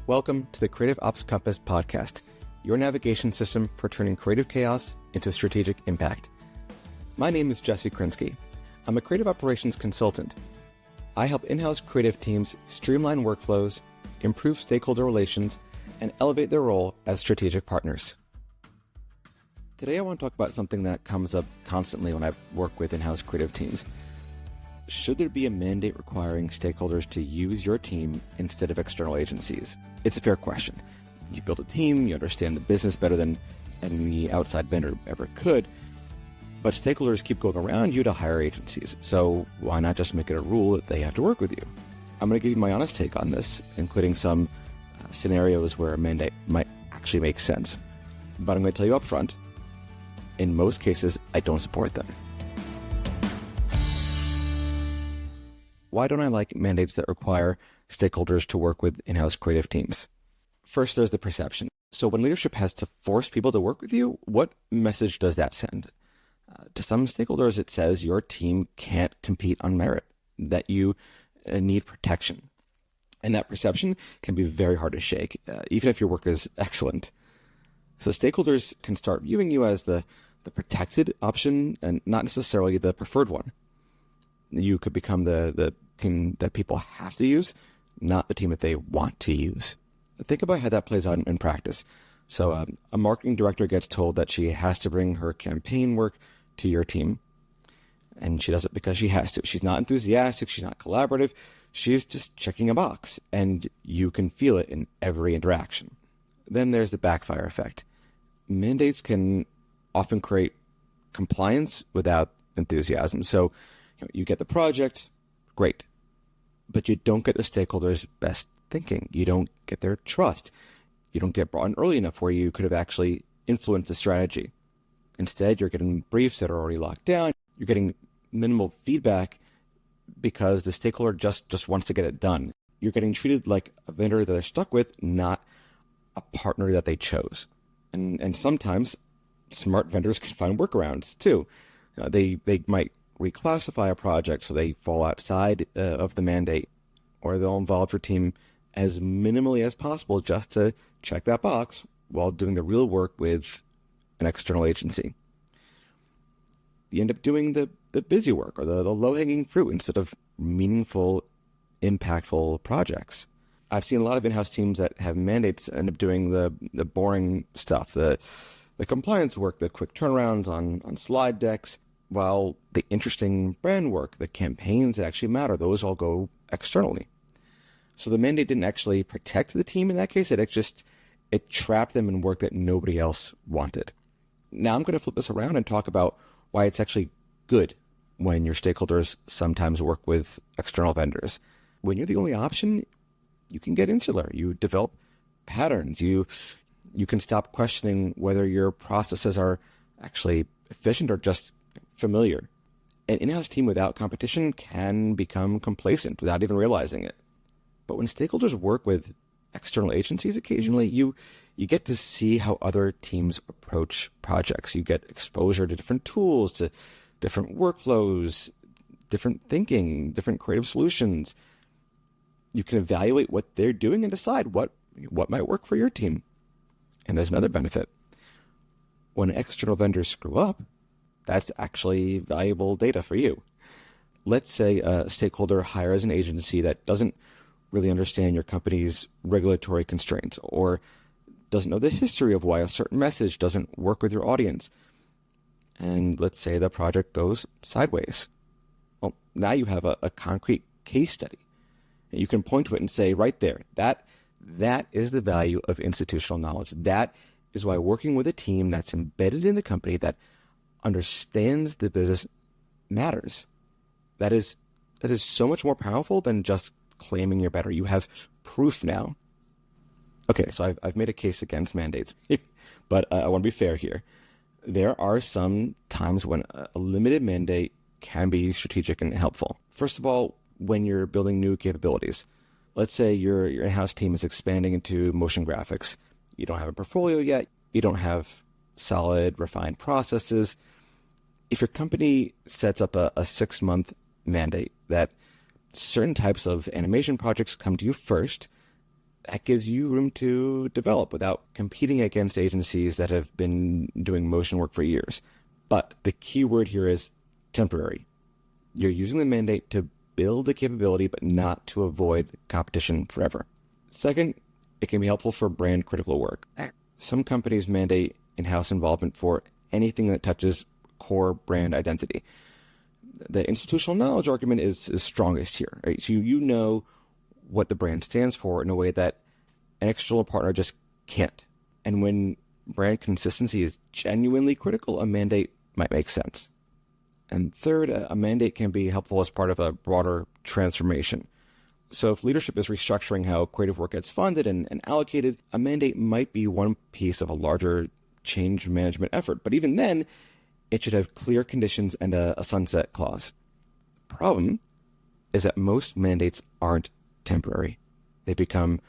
Welcome to the Creative Ops Compass podcast, your navigation system for turning creative chaos into strategic impact. My name is Jesse Krinsky. I'm a creative operations consultant. I help in-house creative teams streamline workflows, improve stakeholder relations, and elevate their role as strategic partners. Today I want to talk about something that comes up constantly when I work with in-house creative teams. Should there be a mandate requiring stakeholders to use your team instead of external agencies? It's a fair question. You built a team, you understand the business better than any outside vendor ever could, but stakeholders keep going around you to hire agencies, so why not just make it a rule that they have to work with you? I'm going to give you my honest take on this, including some scenarios where a mandate might actually make sense. But I'm going to tell you up front, in most cases, I don't support them. Why don't I like mandates that require stakeholders to work with in-house creative teams? First, there's the perception. So when leadership has to force people to work with you, what message does that send? To some stakeholders, it says your team can't compete on merit, that you need protection. And that perception can be very hard to shake, even if your work is excellent. So stakeholders can start viewing you as the protected option and not necessarily the preferred one. You could become the team that people have to use, not the team that they want to use. Think about how that plays out in practice. So a marketing director gets told that she has to bring her campaign work to your team, and she does it because she has to. She's not enthusiastic, she's not collaborative, she's just checking a box, and you can feel it in every interaction. Then there's the backfire effect. Mandates can often create compliance without enthusiasm. So you get the project, great, but you don't get the stakeholders' best thinking. You don't get their trust. You don't get brought in early enough where you could have actually influenced the strategy. Instead, you're getting briefs that are already locked down. You're getting minimal feedback because the stakeholder just wants to get it done. You're getting treated like a vendor that they're stuck with, not a partner that they chose. And sometimes smart vendors can find workarounds too. They might reclassify a project so they fall outside of the mandate, or they'll involve your team as minimally as possible just to check that box while doing the real work with an external agency. You end up doing the busy work or the low-hanging fruit instead of meaningful, impactful projects. I've seen a lot of in-house teams that have mandates end up doing the boring stuff, the compliance work, the quick turnarounds on slide decks, while the interesting brand work, the campaigns that actually matter, those all go externally. So the mandate didn't actually protect the team in that case. It trapped them in work that nobody else wanted. Now I'm going to flip this around and talk about why it's actually good when your stakeholders sometimes work with external vendors. When you're the only option, you can get insular. You develop patterns. You can stop questioning whether your processes are actually efficient or just familiar. An in-house team without competition can become complacent without even realizing it. But when stakeholders work with external agencies occasionally, you get to see how other teams approach projects. You get exposure to different tools, to different workflows, different thinking, different creative solutions. You can evaluate what they're doing and decide what might work for your team. And there's another benefit. When external vendors screw up, that's actually valuable data for you. Let's say a stakeholder hires an agency that doesn't really understand your company's regulatory constraints or doesn't know the history of why a certain message doesn't work with your audience. And let's say the project goes sideways. Well, now you have a concrete case study. And you can point to it and say right there, that is the value of institutional knowledge. That is why working with a team that's embedded in the company that understands the business matters. That is so much more powerful than just claiming you're better. You have proof now. Okay, so I've made a case against mandates, but I want to be fair here. There are some times when a limited mandate can be strategic and helpful. First of all, when you're building new capabilities. Let's say your in-house team is expanding into motion graphics. You don't have a portfolio yet. You don't have solid, refined processes. If your company sets up a 6-month mandate that certain types of animation projects come to you first, That gives you room to develop without competing against agencies that have been doing motion work for years. But the key word here is temporary. You're using the mandate to build the capability, but not to avoid competition forever. Second, it can be helpful for brand critical work. Some companies mandate in-house involvement for anything that touches core brand identity. The institutional knowledge argument is strongest here, right? So you know what the brand stands for in a way that an external partner just can't. And when brand consistency is genuinely critical, a mandate might make sense. And third, a mandate can be helpful as part of a broader transformation. So if leadership is restructuring how creative work gets funded and allocated, a mandate might be one piece of a larger change management effort. But even then, it should have clear conditions and a sunset clause. The problem is that most mandates aren't temporary. They become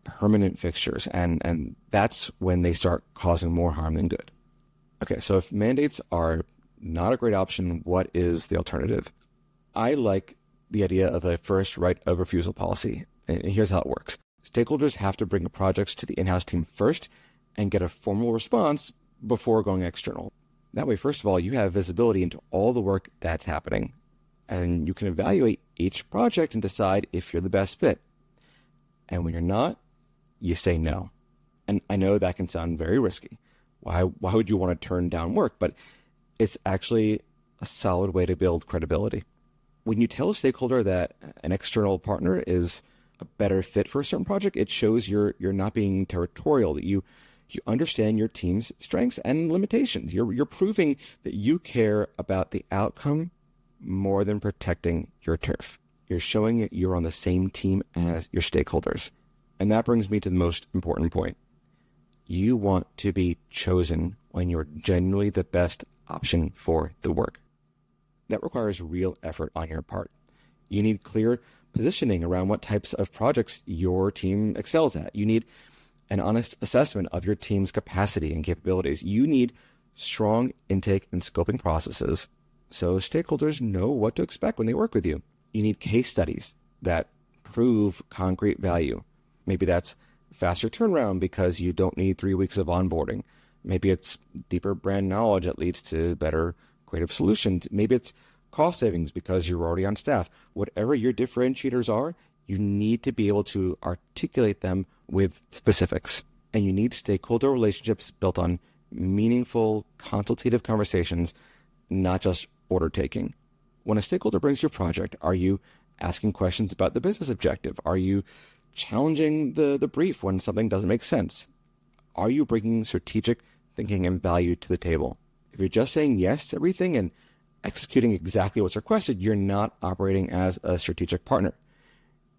permanent fixtures, and that's when they start causing more harm than good. Okay, so if mandates are not a great option, what is the alternative? I like the idea of a first right of refusal policy, and here's how it works. Stakeholders have to bring projects to the in-house team first and get a formal response before going external. That way, first of all, you have visibility into all the work that's happening, and you can evaluate each project and decide if you're the best fit. And when you're not, you say no. And I know that can sound very risky. Why would you want to turn down work? But it's actually a solid way to build credibility. When you tell a stakeholder that an external partner is a better fit for a certain project, it shows you're not being territorial, that you understand your team's strengths and limitations. You're proving that you care about the outcome more than protecting your turf. You're showing that you're on the same team as your stakeholders. And that brings me to the most important point. You want to be chosen when you're genuinely the best option for the work. That requires real effort on your part. You need clear positioning around what types of projects your team excels at. You need an honest assessment of your team's capacity and capabilities. You need strong intake and scoping processes so stakeholders know what to expect when they work with you. You need case studies that prove concrete value. Maybe that's faster turnaround because you don't need 3 weeks of onboarding. Maybe it's deeper brand knowledge that leads to better creative solutions. Maybe it's cost savings because you're already on staff. Whatever your differentiators are, you need to be able to articulate them with specifics. And you need stakeholder relationships built on meaningful, consultative conversations, not just order taking. When a stakeholder brings your project, are you asking questions about the business objective? Are you challenging the brief when something doesn't make sense? Are you bringing strategic thinking and value to the table? If you're just saying yes to everything and executing exactly what's requested, you're not operating as a strategic partner.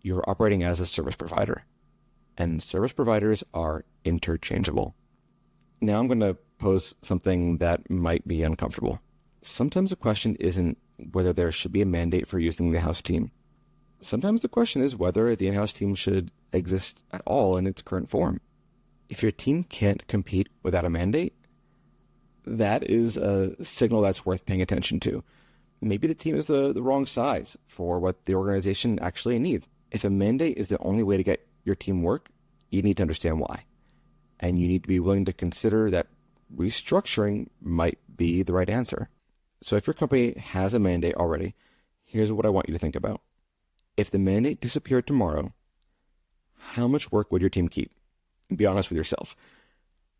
You're operating as a service provider. And service providers are interchangeable. Now I'm going to pose something that might be uncomfortable. Sometimes the question isn't whether there should be a mandate for using the in-house team. Sometimes the question is whether the in-house team should exist at all in its current form. If your team can't compete without a mandate, that is a signal that's worth paying attention to. Maybe the team is the wrong size for what the organization actually needs. If a mandate is the only way to get your team work, you need to understand why. And you need to be willing to consider that restructuring might be the right answer. So if your company has a mandate already, here's what I want you to think about. If the mandate disappeared tomorrow, how much work would your team keep? Be honest with yourself.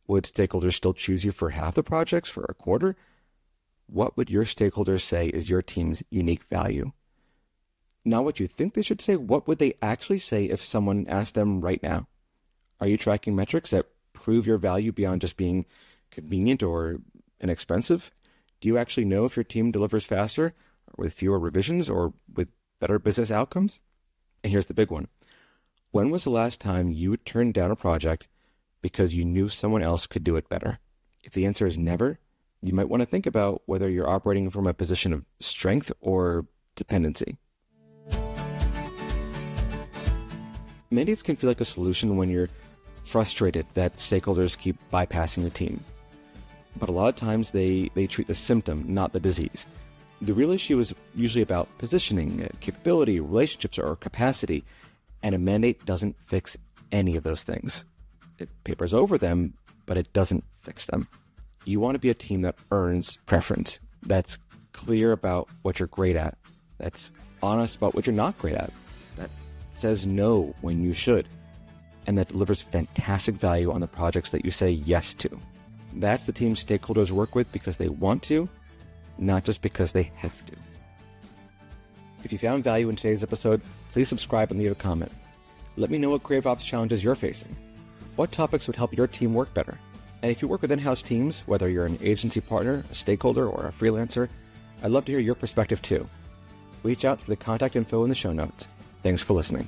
Would stakeholders still choose you for half the projects, for a quarter? What would your stakeholders say is your team's unique value? Not what you think they should say, what would they actually say if someone asked them right now? Are you tracking metrics that prove your value beyond just being convenient or inexpensive? Do you actually know if your team delivers faster, or with fewer revisions, or with better business outcomes? And here's the big one. When was the last time you turned down a project because you knew someone else could do it better? If the answer is never, you might want to think about whether you're operating from a position of strength or dependency. Mandates can feel like a solution when you're frustrated that stakeholders keep bypassing your team. But a lot of times they treat the symptom, not the disease. The real issue is usually about positioning, capability, relationships, or capacity, and a mandate doesn't fix any of those things. It papers over them, but it doesn't fix them. You want to be a team that earns preference, that's clear about what you're great at, that's honest about what you're not great at, that says no when you should, and that delivers fantastic value on the projects that you say yes to. That's the team stakeholders work with because they want to, not just because they have to. If you found value in today's episode, please subscribe and leave a comment. Let me know what creative ops challenges you're facing. What topics would help your team work better? And if you work with in-house teams, whether you're an agency partner, a stakeholder, or a freelancer, I'd love to hear your perspective too. Reach out through the contact info in the show notes. Thanks for listening.